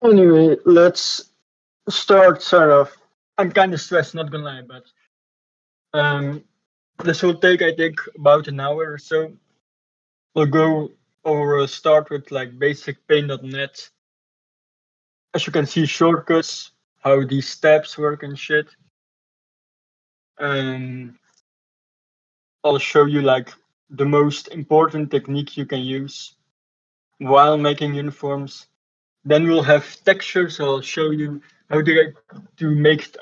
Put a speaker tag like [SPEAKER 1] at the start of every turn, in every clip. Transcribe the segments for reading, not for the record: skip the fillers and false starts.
[SPEAKER 1] Anyway, let's start sort of. I'm kind of stressed, not gonna lie, but um, this will take, I think, about an hour or so. We'll go or start with like basic paint.net. As you can see, shortcuts, how these tabs work and shit. Um, I'll show you like the most important technique you can use while making uniforms. Then we'll have textures. I'll show you how to make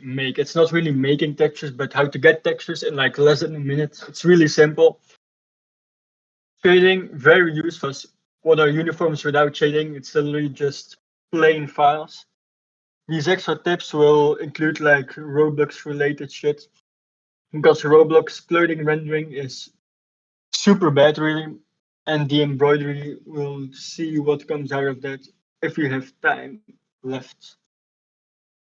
[SPEAKER 1] make. It's not really making textures, but how to get textures in like less than a minute. It's really simple. Shading, very useful. What are uniforms without shading? It's literally just plain files. These extra tips will include like Roblox related shit because Roblox clothing rendering is super bad, really. And the embroidery, will see what comes out of that if you have time left.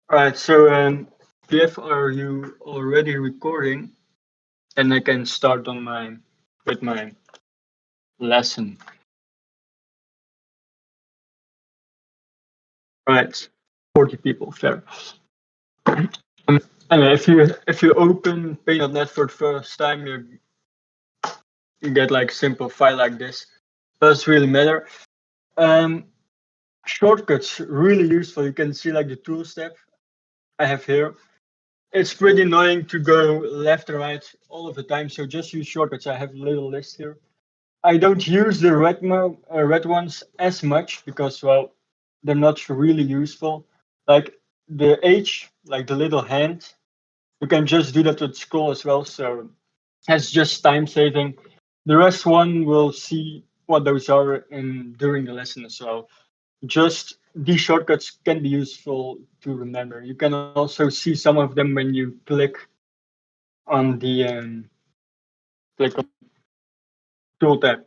[SPEAKER 1] All right, so Jeff, are you already recording? And I can start on with my lesson. All right, 40 people, fair. And if you open Paint.net for the first time, you get like simple file like this. Doesn't really matter. Um, Shortcuts really useful. You can see like the tool step I have here. It's pretty annoying to go left and right all of the time, so just use shortcuts. I have a little list here. I don't use the red ones as much because, well, they're not really useful. Like the H, like the little hand, you can just do that with scroll as well, so that's just time saving. The rest one will see what those are in during the lesson as well. Just these shortcuts can be useful to remember. You can also see some of them when you click on the click on tool tab.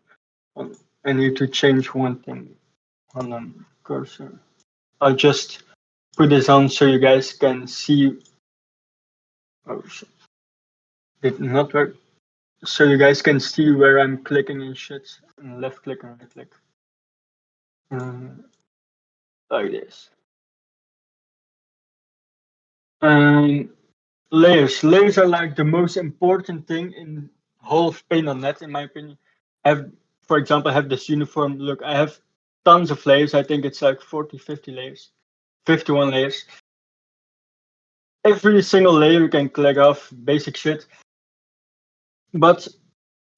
[SPEAKER 1] I need to change one thing on the cursor. I'll just put this on so you guys can see. Oh shit! Did not work. So you guys can see where I'm clicking and shit. And left click and right click. Um, like this. Um, Layers are like the most important thing in whole of Paint.net, in my opinion. Have, for example, I have this uniform. Look, I have tons of layers. I think it's like 40, 50 layers, 51 layers. Every single layer you can click off, basic shit. But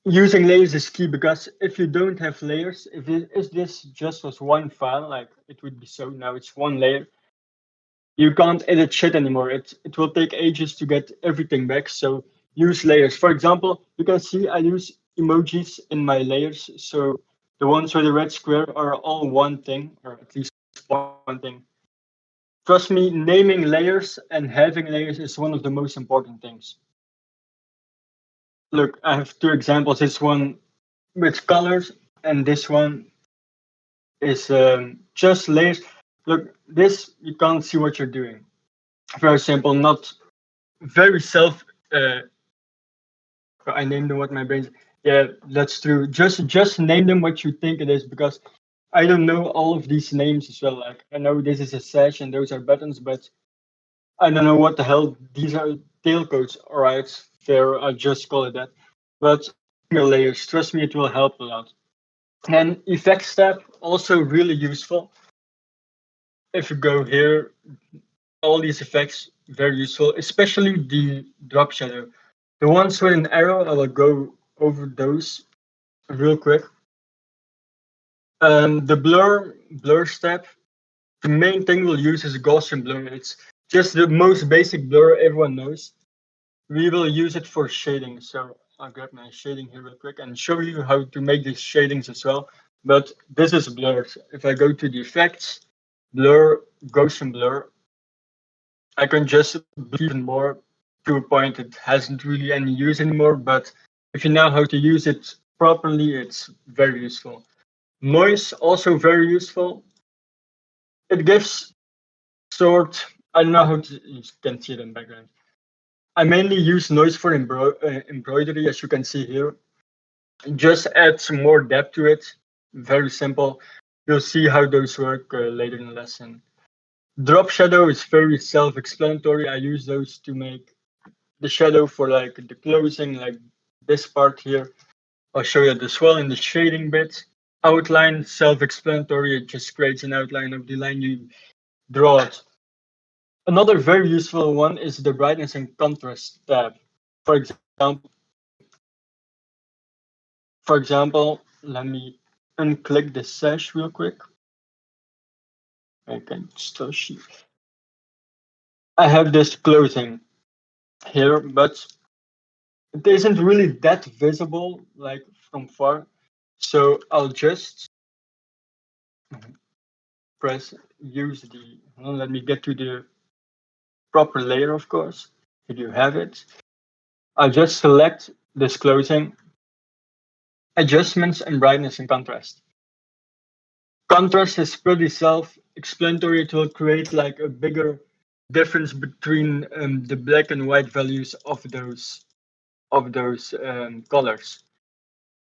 [SPEAKER 1] using layers is key because if you don't have layers, if this just was one file, like it would be so. Now it's one layer. You can't edit shit anymore. It will take ages to get everything back. So use layers. For example, you can see I use emojis in my layers. So the ones with the red square are all one thing, or at least one thing. Trust me, naming layers and having layers is one of the most important things. Look, I have two examples. This one with colors, and this one is just layers. Look, this you can't see what you're doing. Very simple, not very self. I named them what my brain. Yeah, that's true. Just name them what you think it is because I don't know all of these names as well. Like I know this is a sash and those are buttons, but I don't know what the hell these are tailcoats. All right, fair. I'll just call it that. But layers, trust me, it will help a lot. And effects tab also really useful. If you go here, all these effects very useful, especially the drop shadow. The ones with an arrow, I will go over those real quick. The blur step, the main thing we'll use is Gaussian blur. It's just the most basic blur everyone knows. We will use it for shading. So I'll grab my shading here real quick and show you how to make these shadings as well. But this is blur. If I go to the effects, blur, Gaussian blur, I can just blur even more to a point it hasn't really any use anymore. But if you know how to use it properly, it's very useful. Noise also very useful. It gives sort. I don't know how to, you can see it in the background. I mainly use noise for embroidery, as you can see here. Just add some more depth to it. Very simple. You'll see how those work later in the lesson. Drop shadow is very self-explanatory. I use those to make the shadow for like the closing, like this part here. I'll show you this well in the shading bit. Outline, self-explanatory. It just creates an outline of the line you draw it. Another very useful one is the brightness and contrast tab. For example, let me unclick the sash real quick. I can still see. I have this closing here, but it isn't really that visible like from far. So I'll just press use the, let me get to the proper layer, of course, if you have it. I'll just select this closing, adjustments and brightness and contrast. Contrast is pretty self-explanatory. It will create like a bigger difference between the black and white values of those colors.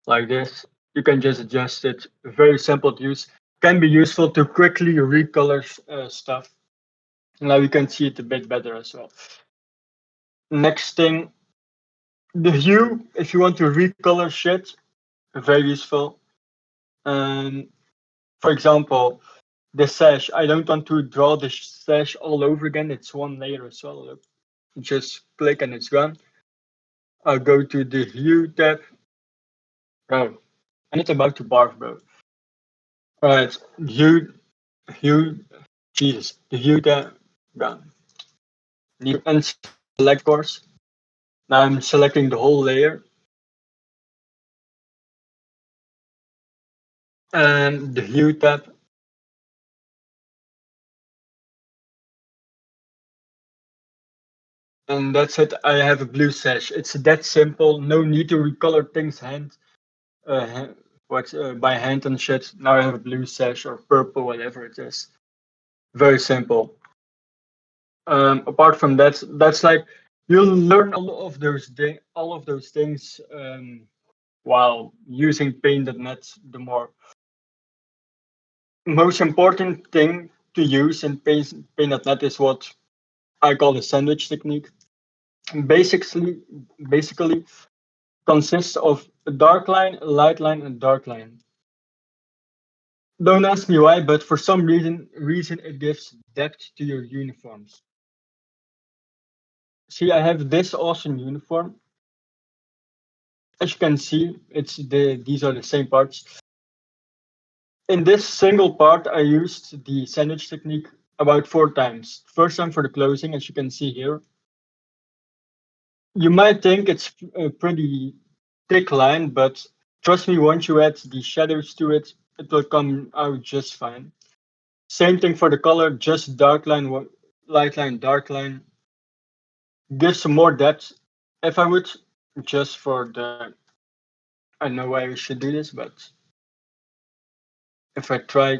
[SPEAKER 1] Like this, you can just adjust it. Very simple to use. Can be useful to quickly recolor stuff. Now you can see it a bit better as well. Next thing, the hue. If you want to recolor shit, very useful. For example, the sash. I don't want to draw the sash all over again. It's one layer as well. Look, just click and it's gone. I'll go to the hue tab. Oh, and it's about to barf, bro. Alright, hue, Jesus, the hue tab gone. Need to unselect course. Now I'm selecting the whole layer. And the hue tab. And that's it. I have a blue sash. It's that simple. No need to recolor things by hand and shit. Now I have a blue sash or purple, whatever it is. Very simple. Apart from that, that's like you'll learn all of those things while using Paint.net. The most important thing to use in Paint.net is what I call the sandwich technique. Basically consists of a dark line, a light line, and a dark line. Don't ask me why, but for some reason it gives depth to your uniforms. See, I have this awesome uniform. As you can see, these are the same parts. In this single part, I used the sandwich technique about 4 times. First time for the closing, as you can see here. You might think it's a pretty thick line, but trust me, once you add the shadows to it, it will come out just fine. Same thing for the color, just dark line, light line, dark line. Gives some more depth. If I would, just for the, I know why we should do this, but if I try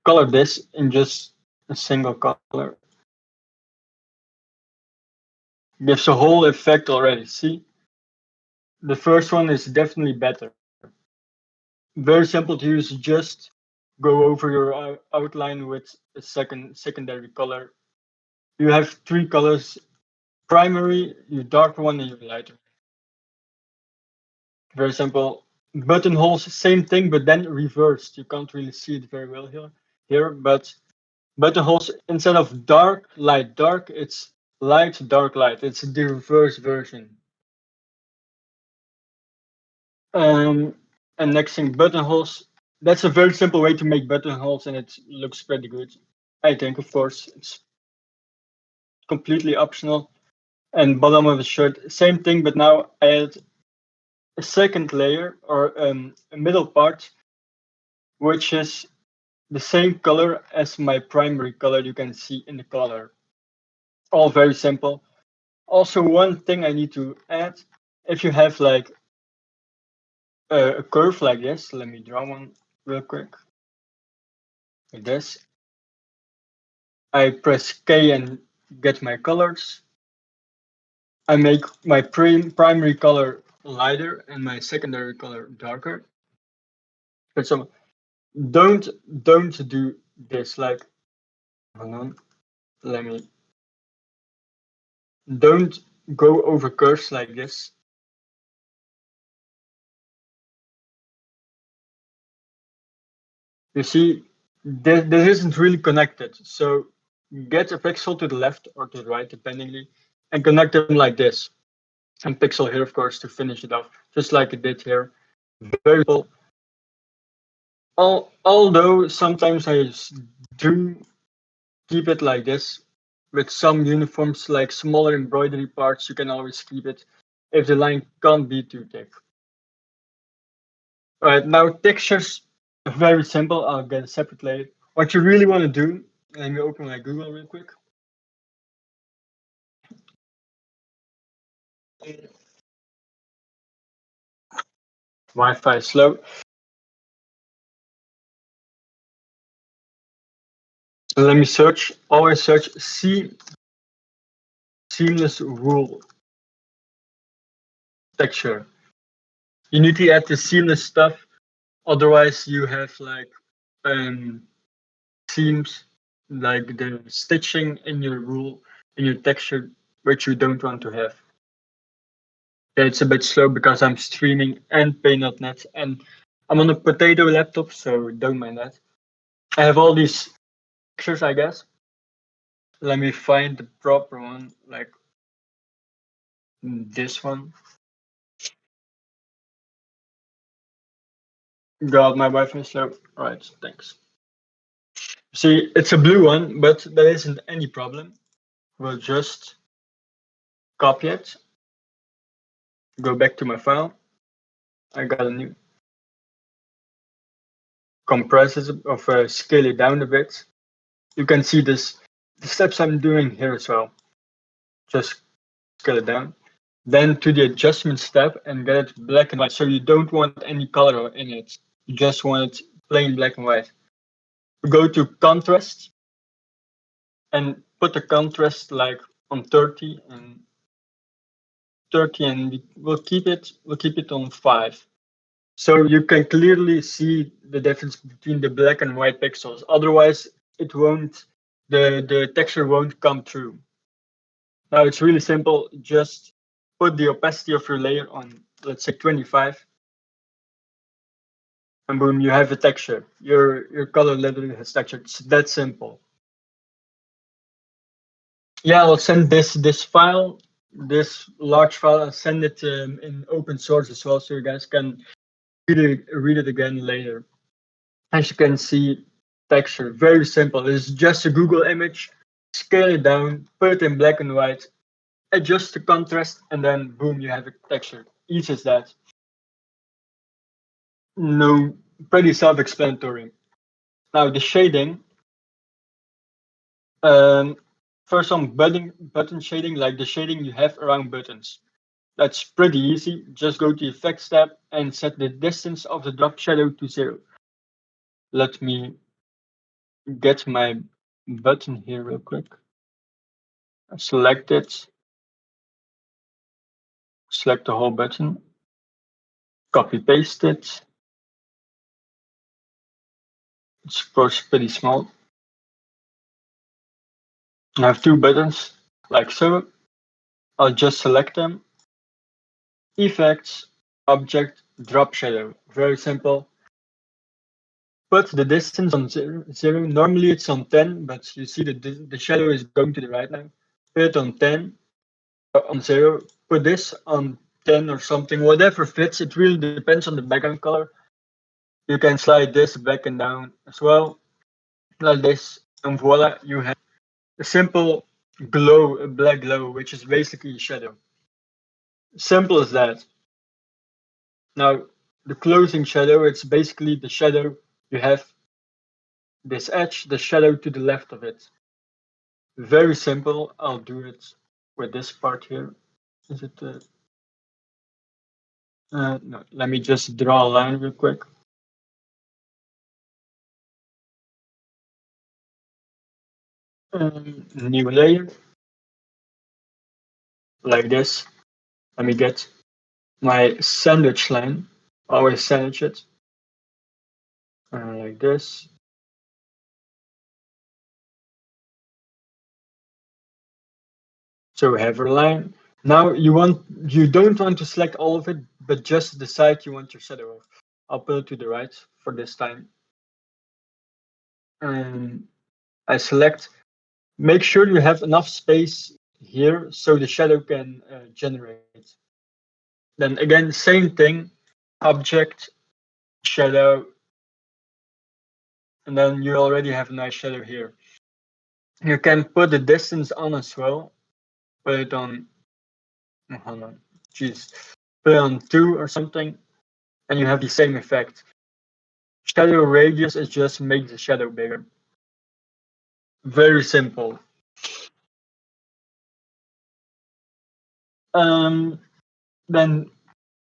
[SPEAKER 1] color this in just a single color, gives a whole effect already. See, the first one is definitely better. Very simple to use. Just go over your outline with a secondary color. You have 3 colors: primary, your darker one, and your lighter. Very simple. Buttonholes, same thing, but then reversed. You can't really see it very well here, but buttonholes, instead of dark, light, dark, it's light, dark, light. It's the reverse version. And next thing, buttonholes. That's a very simple way to make buttonholes, and it looks pretty good. I think, of course, it's completely optional. And bottom of the shirt, same thing, but now I add a second layer or a middle part, which is the same color as my primary color you can see in the color. All very simple. Also, one thing I need to add, if you have like a curve like this, let me draw one real quick. Like this. I press K and get my colors. I make my primary color lighter and my secondary color darker. But so don't do this. Like, hold on, let me. Don't go over curves like this. You see, this isn't really connected. So get a pixel to the left or to the right, dependingly, and connect them like this. And pixel here, of course, to finish it off, just like it did here. Very simple. Although sometimes I do keep it like this. With some uniforms, like smaller embroidery parts, you can always keep it if the line can't be too thick. All right, now textures, very simple. I'll get a separate layer. What you really want to do, let me open my Google real quick. Wi-Fi slow. Let me search. Always search seamless wool texture. You need to add the seamless stuff, otherwise you have like seams, like the stitching in your wool, in your texture, which you don't want to have. Yeah, it's a bit slow because I'm streaming and Pay.net, and I'm on a potato laptop, so don't mind that. I have all these pictures, I guess. Let me find the proper one, like this one. God, my Wi-Fi is slow. Right, thanks. See, it's a blue one, but there isn't any problem. We'll just copy it, go back to my file. I got a new compress it or scale it down a bit. You can see this, the steps I'm doing here as well. Just scale it down. Then to the adjustment step and get it black and white. So you don't want any color in it. You just want it plain black and white. Go to contrast and put the contrast like on 30 and we'll keep it on 5. So you can clearly see the difference between the black and white pixels. Otherwise, it won't, the texture won't come through. Now it's really simple. Just put the opacity of your layer on, let's say 25, and boom, you have a texture. Your color literally has texture. It's that simple. Yeah, I'll send this file, this large file. I'll send it in open source as well, so you guys can read it again later. As you can see, texture, very simple. It's just a Google image, scale it down, put it in black and white, adjust the contrast, and then boom, you have a texture. Easy as that. No, pretty self-explanatory. Now the shading, first some button shading, like the shading you have around buttons. That's pretty easy. Just go to Effects tab and set the distance of the drop shadow to 0. Let me get my button here real quick. Select it. Select the whole button. Copy paste it. It's of course pretty small. I have 2 buttons, like so. I'll just select them. Effects, Object, Drop Shadow. Very simple. Put the distance on 0. Normally it's on 10, but you see the shadow is going to the right now. Put it on 10, on 0. Put this on 10 or something, whatever fits. It really depends on the background color. You can slide this back and down as well, like this, and voila, you have a simple glow, a black glow, which is basically a shadow. Simple as that. Now, the closing shadow, it's basically the shadow you have this edge, the shadow to the left of it. Very simple. I'll do it with this part here. Is it? No, let me just draw a line real quick. New layer, like this. Let me get my sandwich line. Always sandwich it. like this. So we have our line. Now you don't want to select all of it, but just the side you want your shadow of. I'll put it to the right for this time. And I select. Make sure you have enough space here so the shadow can generate. Then again, same thing, object, shadow, and then you already have a nice shadow here. You can put the distance on as well. Put it on, oh, hold on, jeez, put it on 2 or something, and you have the same effect. Shadow radius is just make the shadow bigger. Very simple. Um, then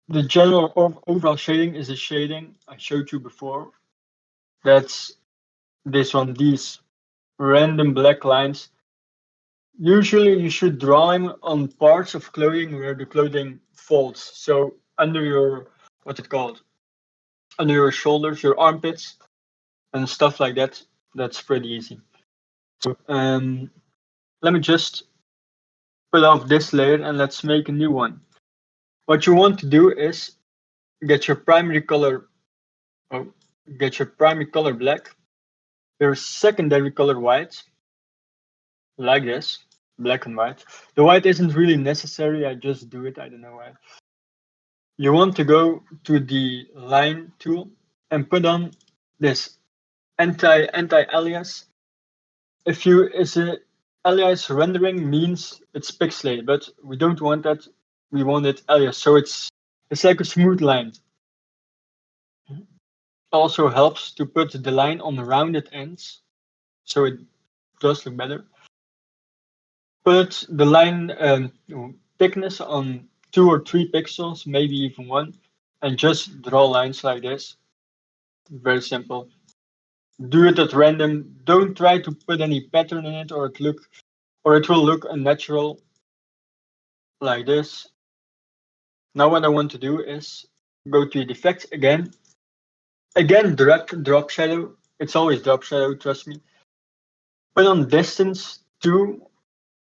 [SPEAKER 1] the general overall shading is a shading I showed you before. That's this one, these random black lines. Usually you should draw them on parts of clothing where the clothing folds. So under your, what's it called? Under your shoulders, your armpits, and stuff like that. That's pretty easy. So let me just put off this layer and let's make a new one. What you want to do is get your primary color, oh, get your primary color black, your secondary color white, like this, black and white. The white isn't really necessary, I just do it, I don't know why. You want to go to the line tool and put on this anti-alias. If you is a alias rendering means it's pixelated, but we don't want that. We want it alias, so it's like a smooth line. Also helps to put the line on the rounded ends, so it does look better. Put the line thickness on 2 or 3 pixels, maybe even 1, and just draw lines like this. Very simple. Do it at random. Don't try to put any pattern in it, or it will look unnatural like this. Now what I want to do is go to the effects again. Again, drop shadow. It's always drop shadow, trust me. Put on distance 2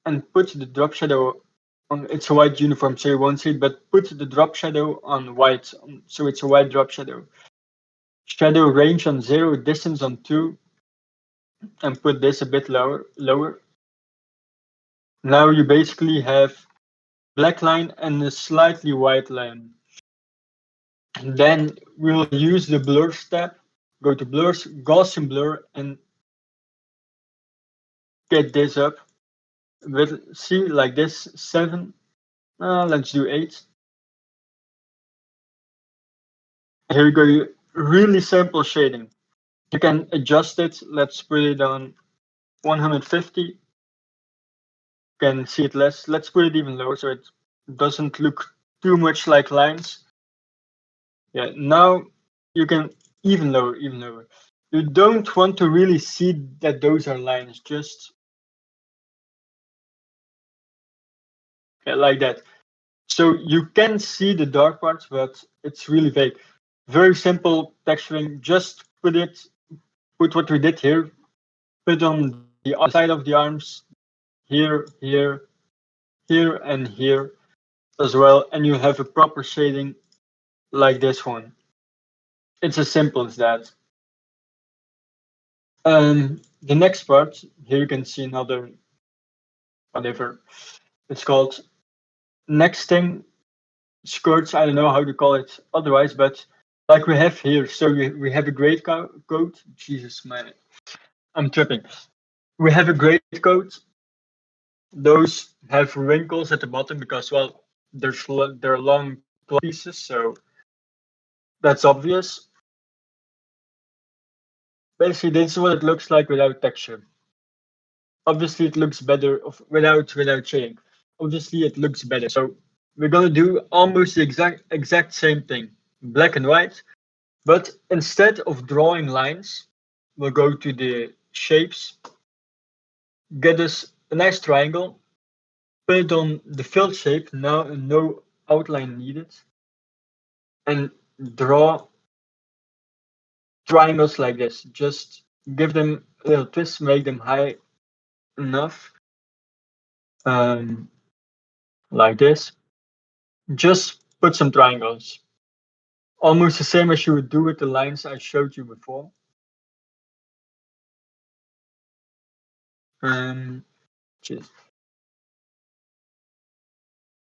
[SPEAKER 1] and put the drop shadow on. It's a white uniform, so you won't see it, but put the drop shadow on white, so it's a white drop shadow. Shadow range on 0, distance on 2, and put this a bit lower. Now you basically have black line and a slightly white line. And then we'll use the blur step, go to blurs, Gaussian blur, and get this up. But see, like this, 7, let's do 8. Here we go, really simple shading. You can adjust it, let's put it on 150. You can see it less, let's put it even lower so it doesn't look too much like lines. Yeah, now you can even lower. You don't want to really see that those are lines, just like that. So you can see the dark parts, but it's really vague. Very simple texturing, just put what we did here, put on the side of the arms, here, and here as well, and you have a proper shading like this one. It's as simple as that. The next part, here you can see another, whatever it's called, next thing, skirts. I don't know how to call it otherwise, but like we have here. So we have a great coat. Jesus, man, I'm tripping. We have a great coat. Those have wrinkles at the bottom because, well, they're long pieces, so that's obvious. Basically, this is what it looks like without texture. Obviously, it looks better without shading. Obviously, it looks better. So we're gonna do almost the exact same thing, black and white. But instead of drawing lines, we'll go to the shapes, get us a nice triangle, put it on the filled shape, now no outline needed, and draw triangles like this. Just give them a little twist, make them high enough, um, like this. Just put some triangles. Almost the same as you would do with the lines I showed you before. Just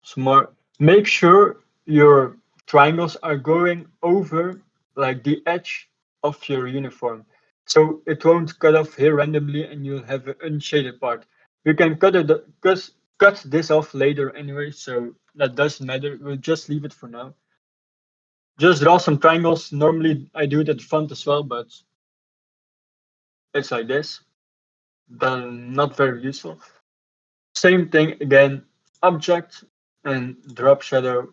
[SPEAKER 1] some more. Make sure your triangles are going over like the edge of your uniform. So it won't cut off here randomly and you'll have an unshaded part. You can cut this off later anyway, so that doesn't matter. We'll just leave it for now. Just draw some triangles. Normally I do it at the front as well, but it's like this. Then not very useful. Same thing again, object and drop shadow.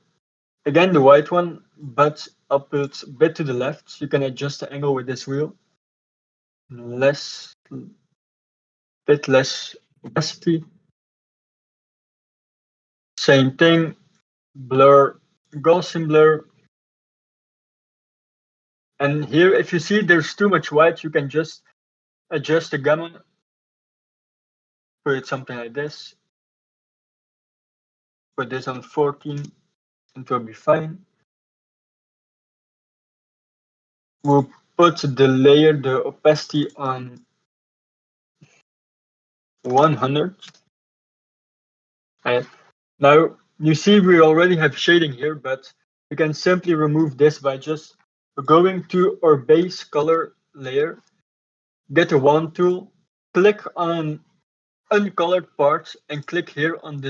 [SPEAKER 1] Again, the white one, but I'll put a bit to the left. You can adjust the angle with this wheel. Bit less opacity. Same thing, blur, Gaussian blur. And here, if you see there's too much white, you can just adjust the gamma. Put something like this. Put this on 14, it will be fine. We'll put the opacity on 100. And now you see we already have shading here, but we can simply remove this by just going to our base color layer, get a wand tool, click on an uncolored part and click here on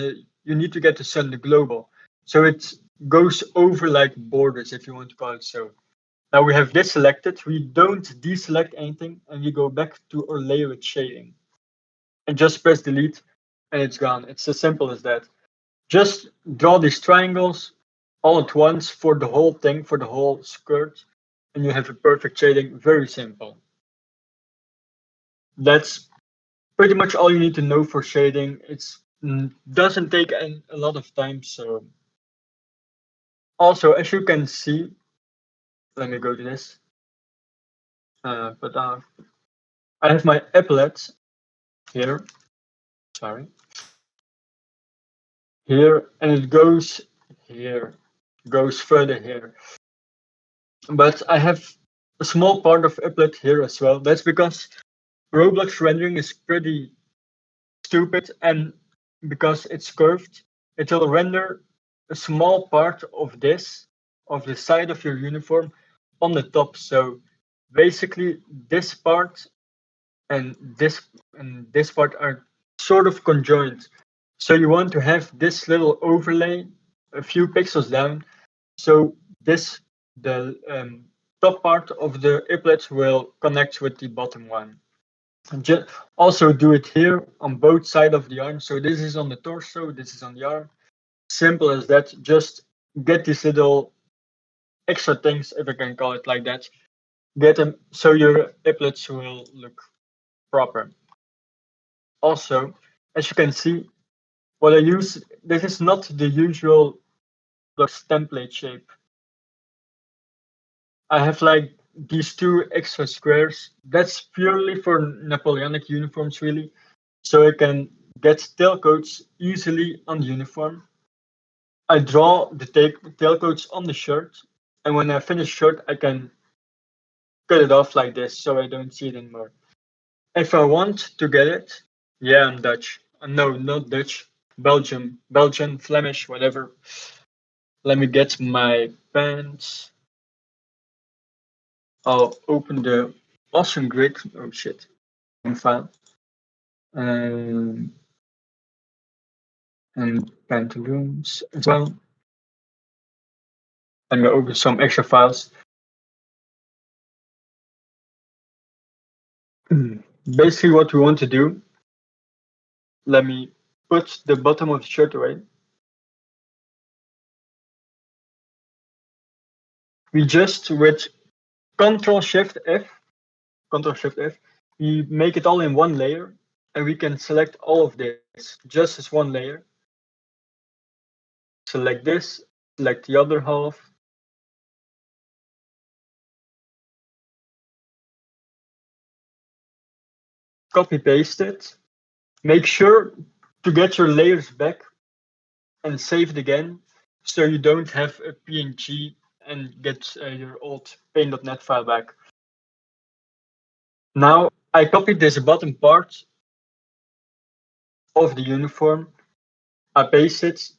[SPEAKER 1] you need to get the sun, the global. So it goes over like borders, if you want to call it so. Now we have this selected, we don't deselect anything and we go back to our layer with shading. And just press delete and it's gone. It's as simple as that. Just draw these triangles all at once for the whole thing, for the whole skirt, and you have a perfect shading. Very simple. That's pretty much all you need to know for shading. It doesn't take a lot of time. So also, as you can see, let me go to this. But I have my epaulets here. Sorry. Here, and it goes here, goes further here. But I have a small part of epaulet here as well. That's because Roblox rendering is pretty stupid, and because it's curved, it will render a small part of the side of your uniform, on the top. So basically, this part and this part are sort of conjoined. So you want to have this little overlay a few pixels down. So the top part of the epaulets will connect with the bottom one. Just also do it here on both sides of the arm. So this is on the torso, this is on the arm. Simple as that. Just get these little extra things, if I can call it like that. Get them so your epaulets will look proper. Also, as you can see, what I use, this is not the usual template shape. I have like these two extra squares. That's purely for Napoleonic uniforms, really. So I can get tailcoats easily on the uniform. I draw the tailcoats on the shirt, and when I finish shirt, I can cut it off like this so I don't see it anymore. If I want to get it, yeah, I'm Dutch. No, not Dutch. Belgian, Flemish, whatever. Let me get my pants. I'll open the awesome grid. Oh shit. File. Um, and pantaloons as well. I'm gonna open some extra files. Basically, what we want to do. Let me put the bottom of the shirt away. We just with Control Shift F, we make it all in one layer, and we can select all of this just as one layer. Select this, select the other half. copy paste it. Make sure to get your layers back and save it again so you don't have a PNG and get your old paint.net file back. Now I copied this bottom part of the uniform, I paste it,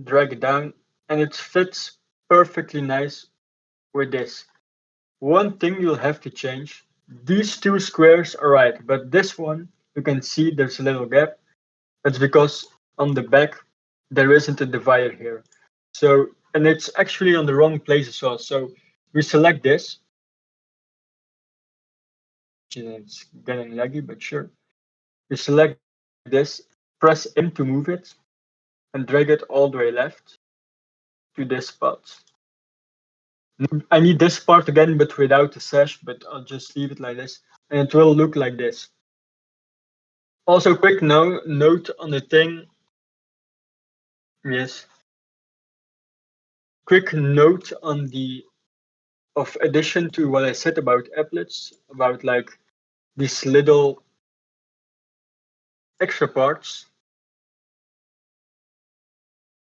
[SPEAKER 1] drag it down, and it fits perfectly nice with this. One thing you'll have to change, these two squares are right, but this one, you can see there's a little gap. That's because on the back, there isn't a divider here. So, and it's actually on the wrong place as well. So we select this. It's getting laggy, but sure. You select this, press M to move it, and drag it all the way left to this spot. I need this part again, but without the sash, but I'll just leave it like this, and it will look like this. Also, quick note on the thing. Yes. Quick note on the of addition to what I said about applets, about like these little extra parts.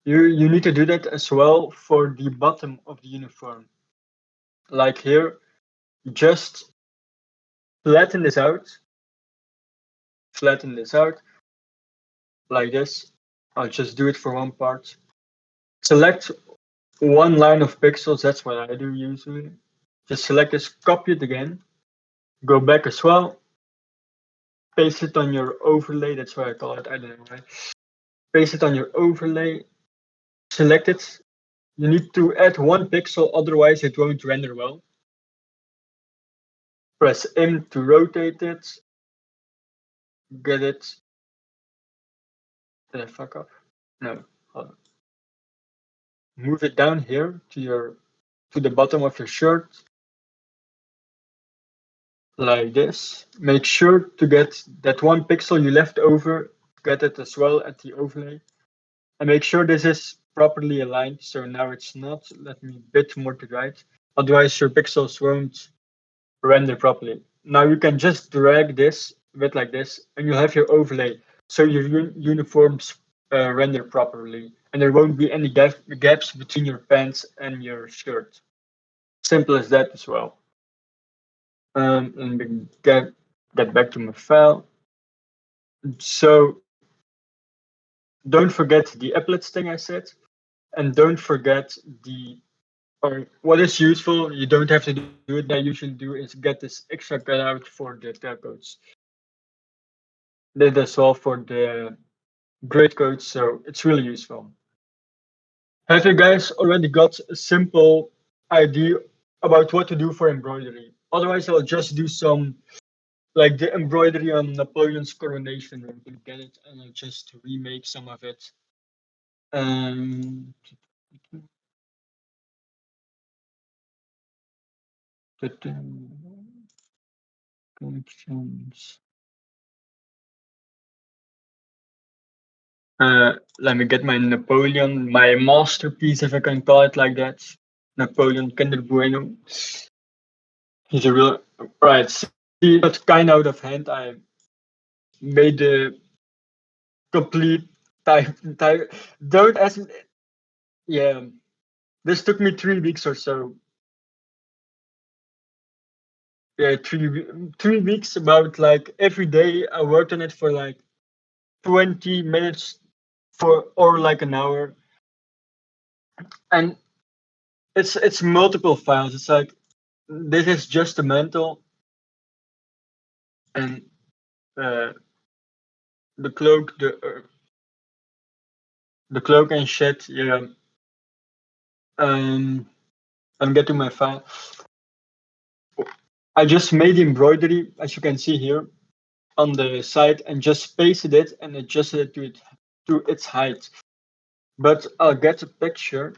[SPEAKER 1] You need to do that as well for the bottom of the uniform. Like here, just flatten this out like this. I'll just do it for one part. Select one line of pixels, that's what I do usually. Just select this, copy it again, go back as well, paste it on your overlay, that's what I call it, I don't know why. Paste it on your overlay, select it. You need to add 1 pixel, otherwise it won't render well. Press M to rotate it, get it. Did I fuck up? No, hold on. Move it down here to the bottom of your shirt, like this. Make sure to get that 1 pixel you left over, get it as well at the overlay. And make sure this is properly aligned. So now it's not. Let me a bit more to the right. Otherwise your pixels won't render properly. Now you can just drag this a bit like this and you'll have your overlay. So your uniforms render properly. And there won't be any gaps between your pants and your shirt. Simple as that as well. And get back to my file. So don't forget the applets thing I said, and don't forget or what is useful, you don't have to do it, that I usually do is get this extra cutout for the tailcoats. That's all for the grade codes, so it's really useful. Have you guys already got a simple idea about what to do for embroidery? Otherwise, I'll just do some like the embroidery on Napoleon's coronation. I'm gonna get it and I'll just remake some of it. Um, Collections. Let me get my Napoleon, my masterpiece, if I can call it like that. Napoleon Kinder Bueno. He's a real right. See, that's kind out of hand. I made the complete type. Don't ask me. Yeah, this took me 3 weeks or so. Yeah, 3 weeks. About like every day, I worked on it for like 20 minutes or like an hour, and it's multiple files. It's like this is just a mantle, and the cloak, the cloak and shit. Yeah. I'm getting my file. I just made the embroidery, as you can see here, on the side, and just pasted it and adjusted it to its height. But I'll get a picture.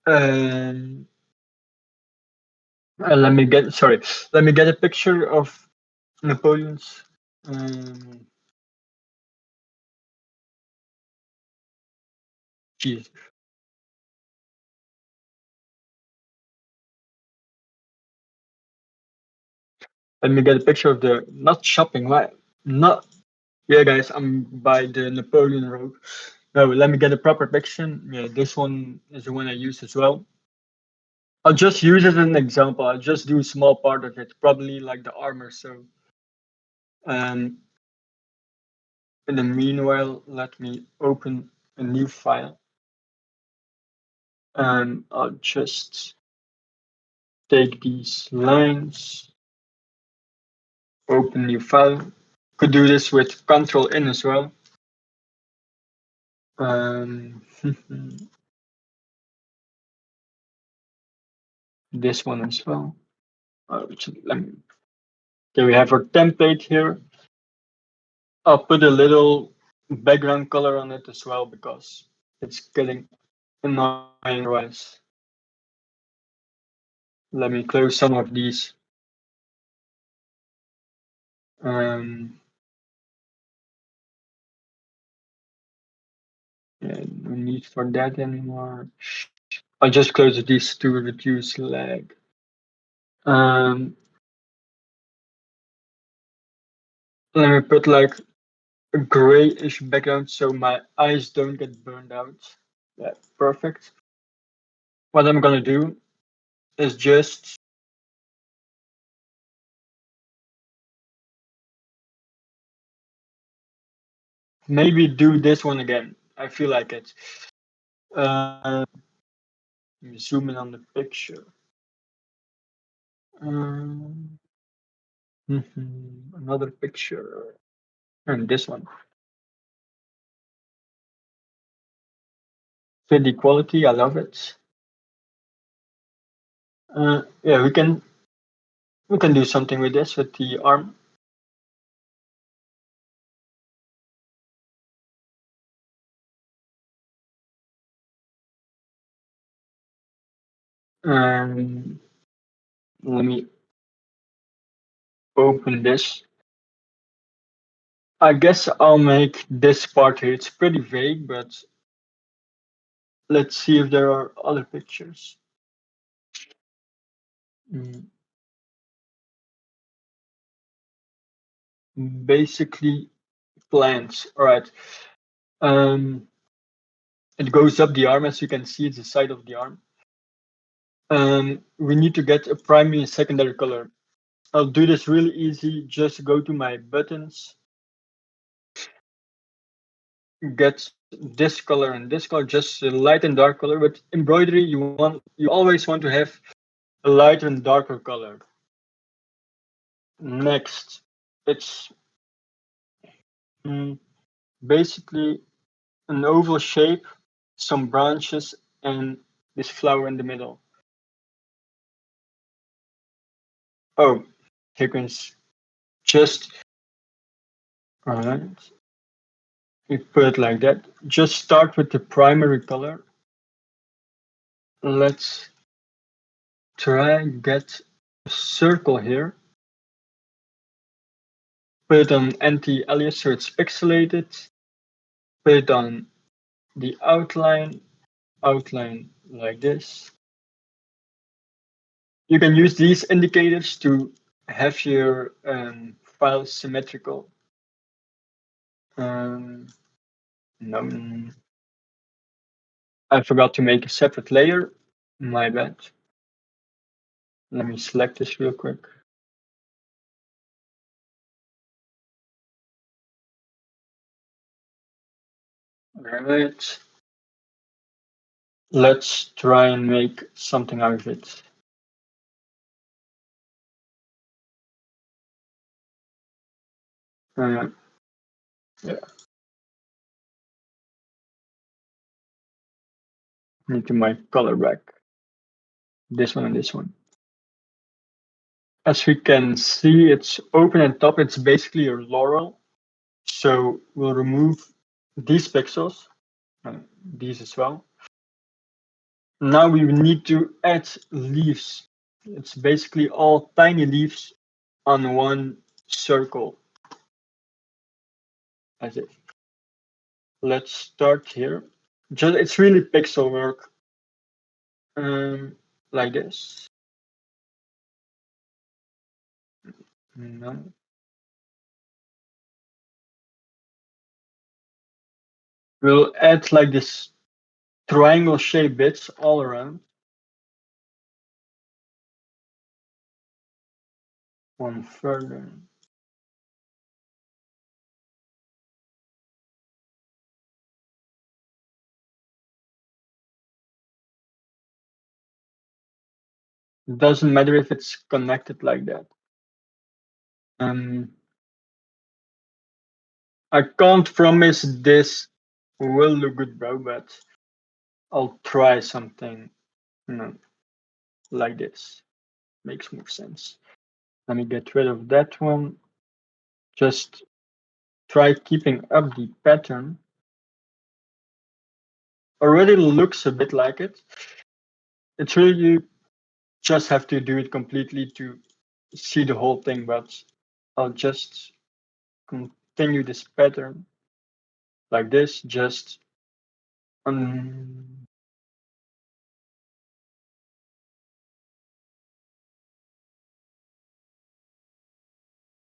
[SPEAKER 1] Um, let me get a picture of Napoleon's. Geez. Let me get a picture of the not shopping. Why not? Yeah, guys, I'm by the Napoleon Road. No, let me get a proper picture. Yeah, this one is the one I use as well. I'll just use it as an example. I'll just do a small part of it, probably like the armor. So, um, in the meanwhile, let me open a new file, and I'll just take these lines, open new file. Could do this with Control N as well. This one as well. Let me, okay, we have our template here. I'll put a little background color on it as well because it's getting annoying otherwise. Let me close some of these. Yeah, no need for that anymore. I'll just close these to reduce lag. Let me put like a grayish background so my eyes don't get burned out. Yeah, perfect. What I'm gonna do is just maybe do this one again. I feel like it. Zoom in on the picture. Um, Another picture. And this one. Fit equality, I love it. Yeah, we can do something with this with the arm. Let me open this. I guess I'll make this part here. It's pretty vague, but let's see if there are other pictures. Basically, plants. All right. It goes up the arm, as you can see. It's the side of the arm. We need to get a primary and secondary color. I'll do this really easy. Just go to my buttons, get this color and this color, just a light and dark color. With embroidery, you always want to have a lighter and darker color. Next, it's basically an oval shape, some branches, and this flower in the middle. Oh, here comes just all right. You put it like that. Just start with the primary color. Let's try and get a circle here. Put it on anti-alias so it's pixelated. Put it on the outline like this. You can use these indicators to have your file symmetrical. No, I forgot to make a separate layer. My bad. Let me select this real quick. All right. Let's try and make something out of it. Yeah. Need to my color back. This one and this one. As we can see, it's open and top. It's basically a laurel. So we'll remove these pixels, these as well. Now we need to add leaves. It's basically all tiny leaves on one circle. As if. Let's start here. It's really pixel work. Like this. No. We'll add like this triangle shaped bits all around. One further. It doesn't matter if it's connected like that. I can't promise this will look good, bro, but I'll try something, like this. Makes more sense. Let me get rid of that one. Just try keeping up the pattern. Already looks a bit like it. It's really, you just have to do it completely to see the whole thing, but I'll just continue this pattern like this, just all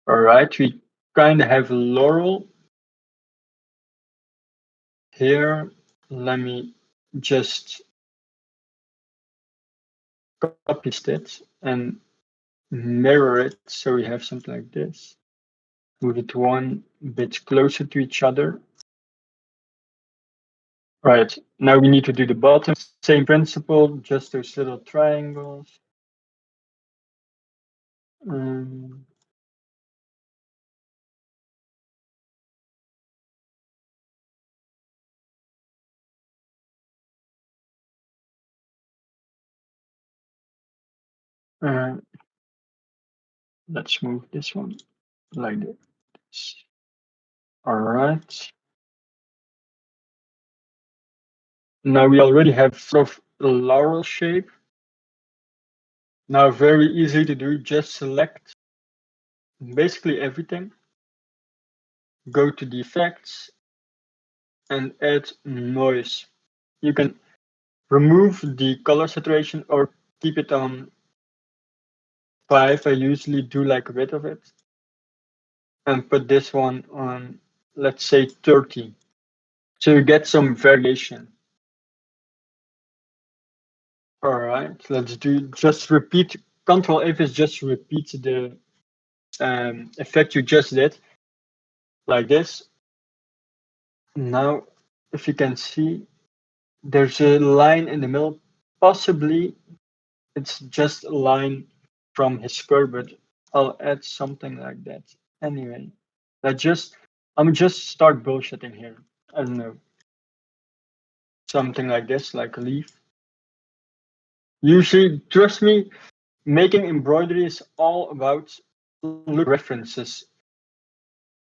[SPEAKER 1] right, we kind of have Laurel here. Let me just copy it and mirror it so we have something like this. Move it one bit closer to each other. Right, now we need to do the bottom. Same principle, just those little triangles. Let's move this one like this. All right. Now we already have sort of a laurel shape. Now very easy to do, just select basically everything. Go to the effects and add noise. You can remove the color saturation or keep it on 5. I usually do like a bit of it. And put this one on, let's say 30. So you get some variation. All right, let's do, just repeat, Control F is just repeat the effect you just did, like this. Now, if you can see, there's a line in the middle. Possibly it's just a line from his skirt, but I'll add something like that. Anyway, I'm just start bullshitting here. I don't know. Something like this, like a leaf. Usually, trust me, making embroidery is all about look references.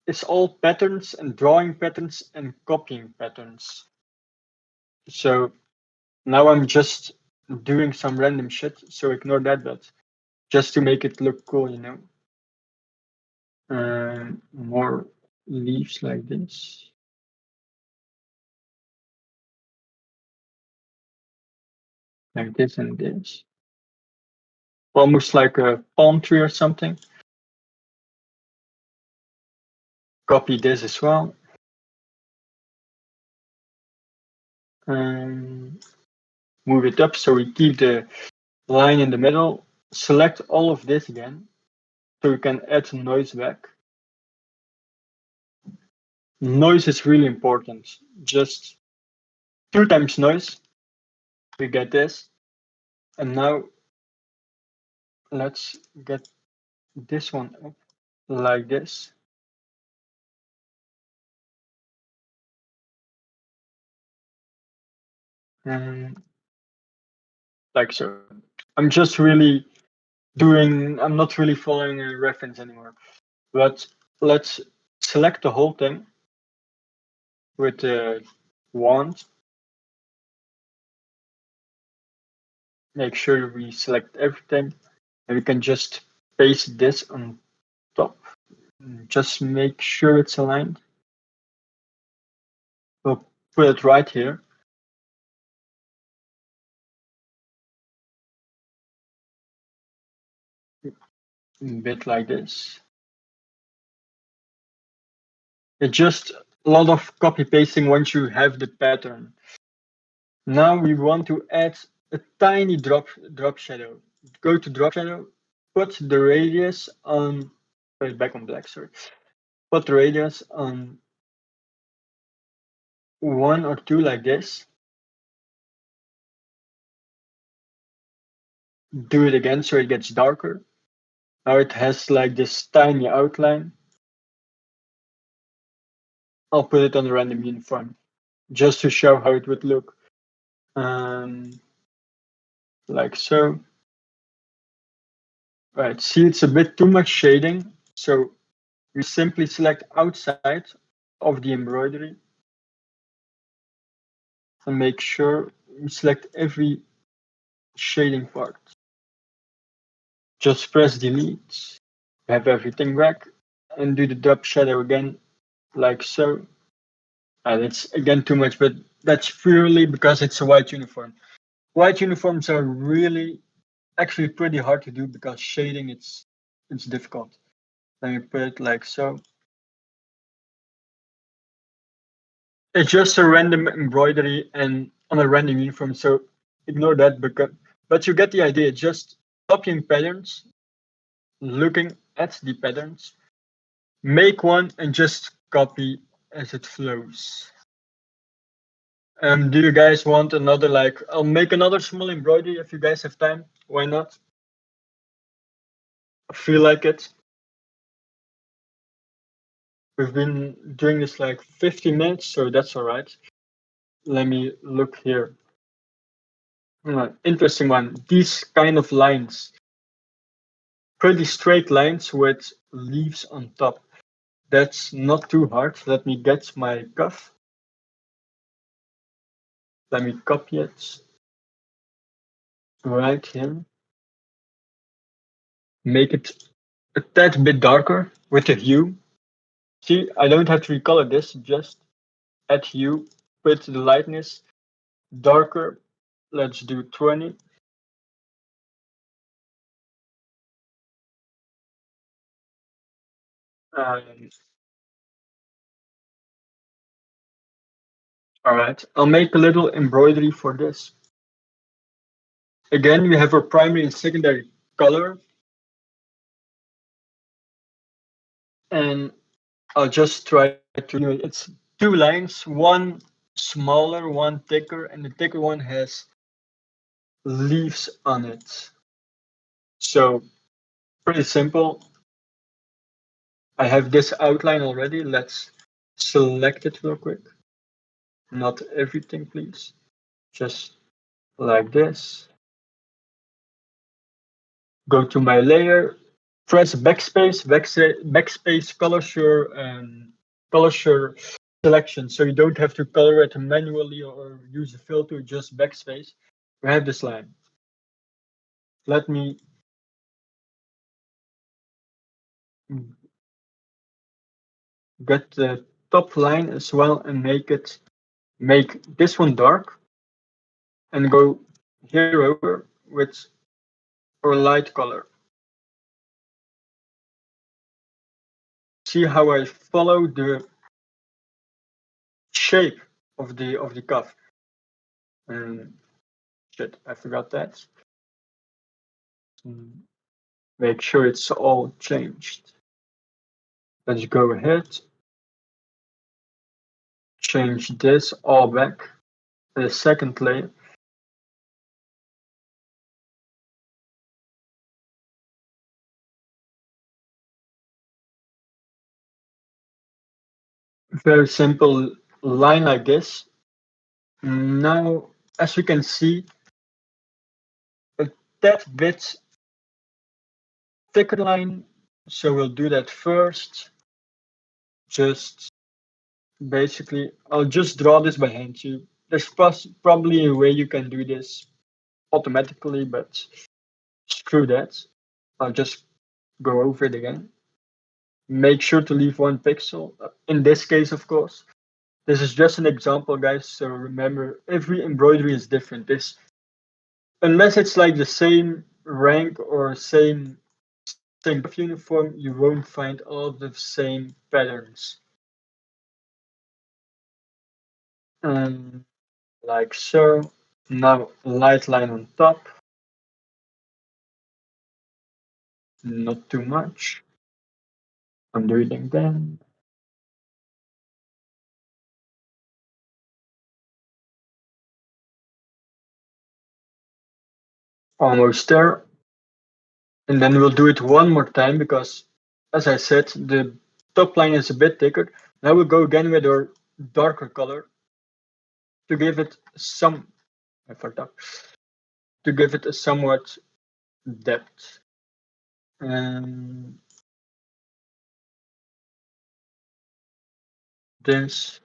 [SPEAKER 1] It's all patterns and drawing patterns and copying patterns. So now I'm just doing some random shit, so ignore that, but just to make it look cool, more leaves like this. Like this and this. Almost like a palm tree or something. Copy this as well. Move it up so we keep the line in the middle. Select all of this again so we can add noise back. Noise is really important. Just 2 times noise, we get this. And now let's get this one up like this. And like so. I'm just really I'm not really following a reference anymore. But let's select the whole thing with the wand. Make sure we select everything. And we can just paste this on top. Just make sure it's aligned. We'll put it right here. A bit like this. It's just a lot of copy pasting once you have the pattern. Now we want to add a tiny drop shadow. Go to drop shadow, put the radius on, put it back on black, sorry. Put the radius on 1 or 2 like this. Do it again so it gets darker. Now it has like this tiny outline. I'll put it on a random uniform just to show how it would look. Like so. Right, see, it's a bit too much shading, so we simply select outside of the embroidery and make sure we select every shading part. Just press delete, have everything back, and do the drop shadow again, like so. And it's again too much, but that's purely because it's a white uniform. White uniforms are really actually pretty hard to do because shading it's difficult. Let me put it like so. It's just a random embroidery and on a random uniform, so ignore that. But you get the idea. Just copying patterns, looking at the patterns, make one and just copy as it flows. Do you guys want another, like, I'll make another small embroidery if you guys have time. Why not? I feel like it. We've been doing this like 50 minutes, so that's all right. Let me look here. Interesting one. These kind of lines, pretty straight lines with leaves on top. That's not too hard. Let me get my cuff. Let me copy it right here. Make it a tad bit darker with a hue. See, I don't have to recolor this, just add hue, put the lightness darker. Let's do 20. Um, all right, I'll make a little embroidery for this. Again, we have our primary and secondary color. And I'll just try to, it's 2 lines, one smaller, one thicker, and the thicker one has leaves on it. So pretty simple. I have this outline already. Let's select it real quick. Not everything, please. Just like this. Go to my layer, press backspace. Backspace colors your selection, so you don't have to color it manually or use a filter. Just backspace. We have this line. Let me get the top line as well and make this one dark and go here over with our light color. See how I follow the shape of the cuff. Shit, I forgot that. Make sure it's all changed. Let's go ahead. Change this all back to the second layer. Very simple line like this. Now, as you can see, a tad bit thicker line. So we'll do that first. Just basically, I'll just draw this by hand. There's probably a way you can do this automatically, but screw that. I'll just go over it again. Make sure to leave 1 pixel. In this case, of course, this is just an example, guys. So remember, every embroidery is different. Unless it's like the same rank or same uniform, you won't find all the same patterns. And like so. Now light line on top, not too much. I'm doing it again. Almost there. And then we'll do it one more time because, as I said, the top line is a bit thicker. Now we'll go again with our darker color to give it some, I fucked up, to give it a somewhat depth. And this,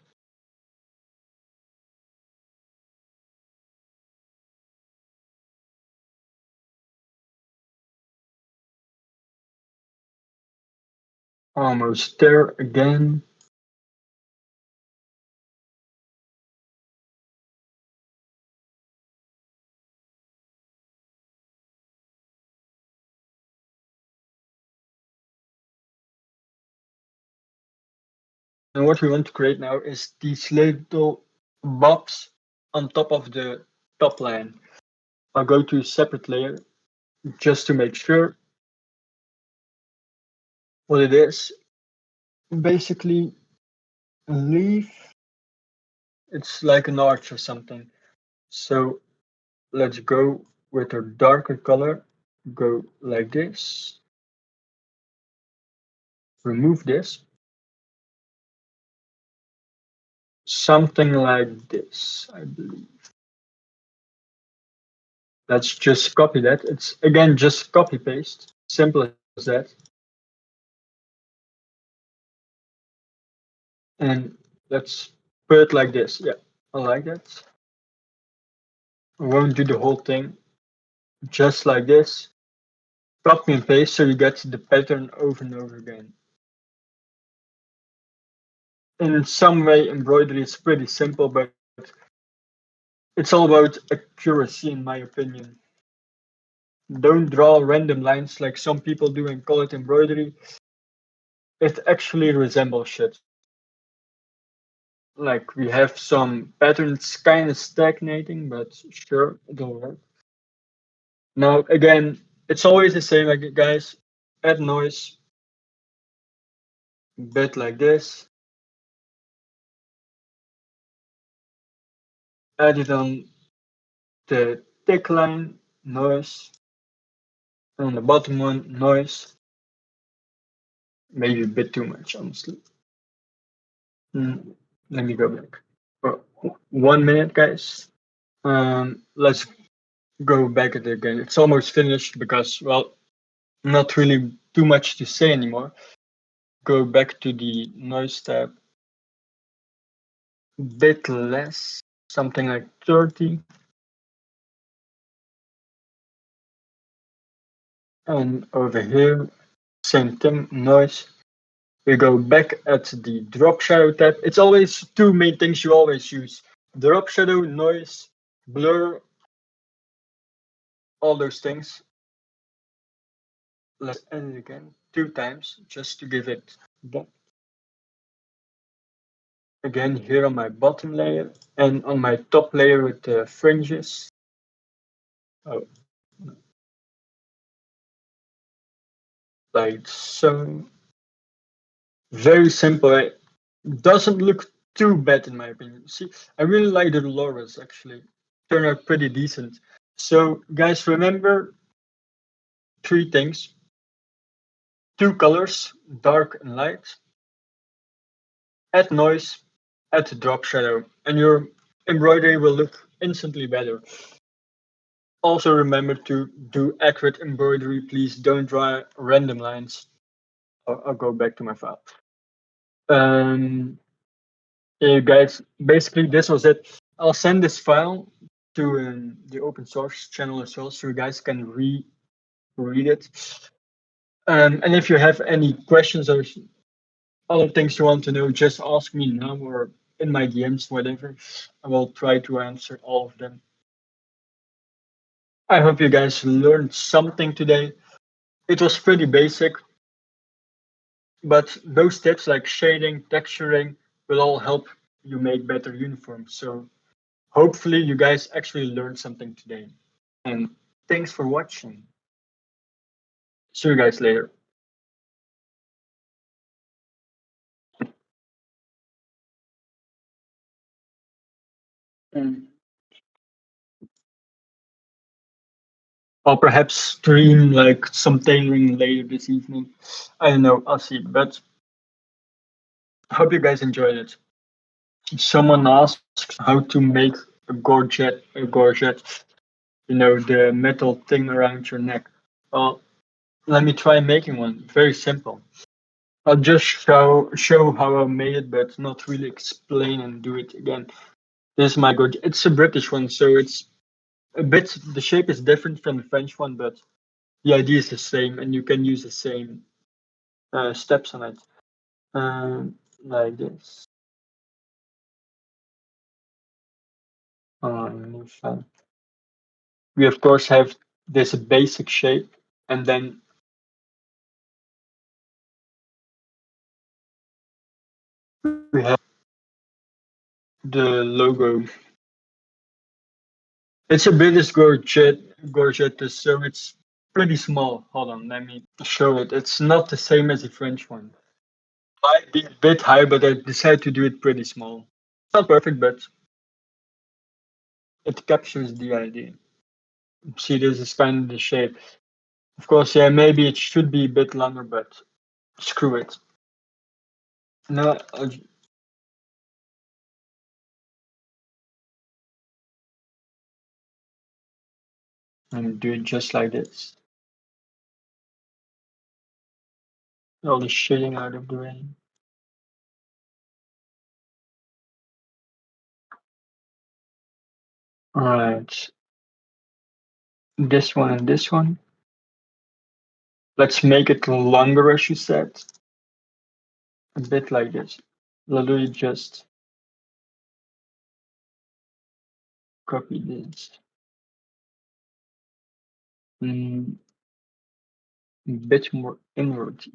[SPEAKER 1] almost there again. And what we want to create now is these little bobs on top of the top line. I'll go to a separate layer just to make sure what it is. Basically, a leaf, it's like an arch or something. So let's go with a darker color. Go like this. Remove this. Something like this, I believe. Let's just copy that. It's again just copy paste. Simple as that. And let's put it like this. Yeah, I like that. I won't do the whole thing. Just like this. Copy and paste so you get the pattern over and over again. In some way, embroidery is pretty simple, but it's all about accuracy, in my opinion. Don't draw random lines like some people do and call it embroidery. It actually resembles shit. Like we have some patterns kind of stagnating, but sure, it'll work. Now, again, it's always the same, like guys. Add noise, bit like this. Add it on the thick line, noise. And on the bottom one, noise. Maybe a bit too much, honestly. Let me go back. For 1 minute, guys. Let's go back at it again. It's almost finished because, well, not really too much to say anymore. Go back to the noise tab. Bit less, something like 30. And over here, same thing, noise. We go back at the drop shadow tab. It's always two main things you always use. Drop shadow, noise, blur, all those things. Let's end it again 2 times just to give it depth. Again here on my bottom layer and on my top layer with the fringes. Oh, like so. Very simple. It doesn't look too bad in my opinion. See, I really like the Laurels actually. Turn out pretty decent. So guys, remember 3 things. 2 colors, dark and light. Add noise, add drop shadow, and your embroidery will look instantly better. Also remember to do accurate embroidery. Please don't draw random lines. I'll go back to my file. Yeah, guys, basically this was it. I'll send this file to the open source channel as well, so you guys can read it. And if you have any questions or other things you want to know, just ask me now or in my DMs, whatever. I will try to answer all of them. I hope you guys learned something today. It was pretty basic, but those tips like shading, texturing will all help you make better uniforms. So hopefully you guys actually learned something today. And thanks for watching. See you guys later. Mm. I'll perhaps stream like some tailoring later this evening. I don't know, I'll see. But I hope you guys enjoyed it. Someone asks how to make a gorget, the metal thing around your neck. Well, let me try making one. Very simple. I'll just show how I made it, but not really explain and do it again. This is my gorget. It's a British one, so it's a bit. The shape is different from the French one, but the idea is the same, and you can use the same steps on it. Like this. New file. We of course have this basic shape, and then we have the logo. It's a British gorget, so it's pretty small. Hold on, let me show it. It's not the same as the French one. Might be a bit high, but I decided to do it pretty small. It's not perfect, but it captures the idea. See, this is kind of the shape. Of course, yeah, maybe it should be a bit longer, but screw it. No, I'll do it just like this. All the shading out of the way. Alright, this one and this one. Let's make it longer, as you said. A bit like this. Literally just copy this. A bit more inward.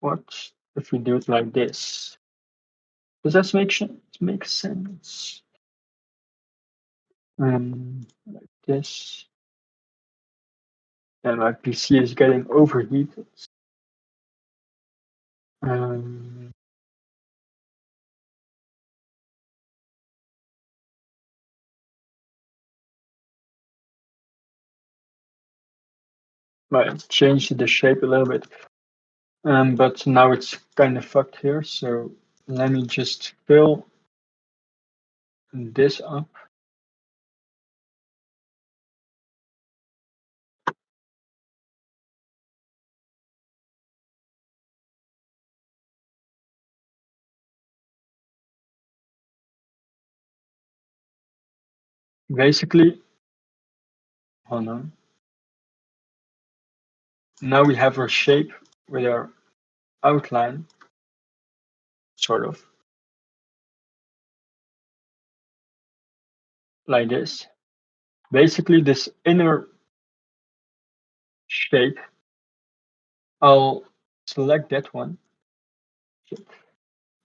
[SPEAKER 1] What if we do it like this? Does that make sense? Like this. And my PC is getting overheated. Um, I changed the shape a little bit. But now it's kind of fucked here. So let me just fill this up. Basically, hold on. Now we have our shape with our outline, sort of, like this. Basically, this inner shape, I'll select that one,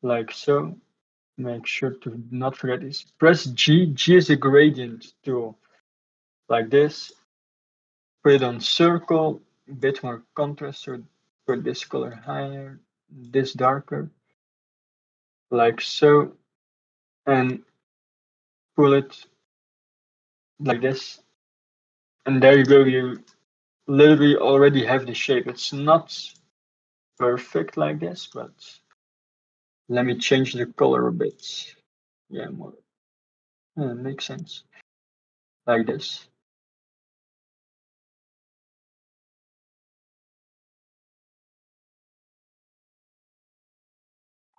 [SPEAKER 1] like so. Make sure to not forget this. Press G. G is a gradient tool, like this. Put it on circle, a bit more contrast, so put this color higher, this darker, like so, and pull it like this. And there you go, you literally already have the shape. It's not perfect like this, but let me change the color a bit. Yeah, more. Makes sense. Like this.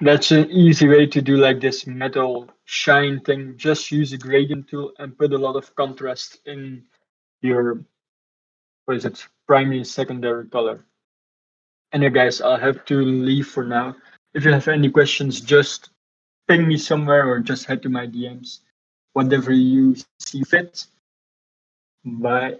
[SPEAKER 1] That's an easy way to do like this metal shine thing. Just use a gradient tool and put a lot of contrast in your, what is it, primary, secondary color. Anyway, guys, I'll have to leave for now. If you have any questions, just ping me somewhere or just head to my DMs. Whatever you see fit. Bye.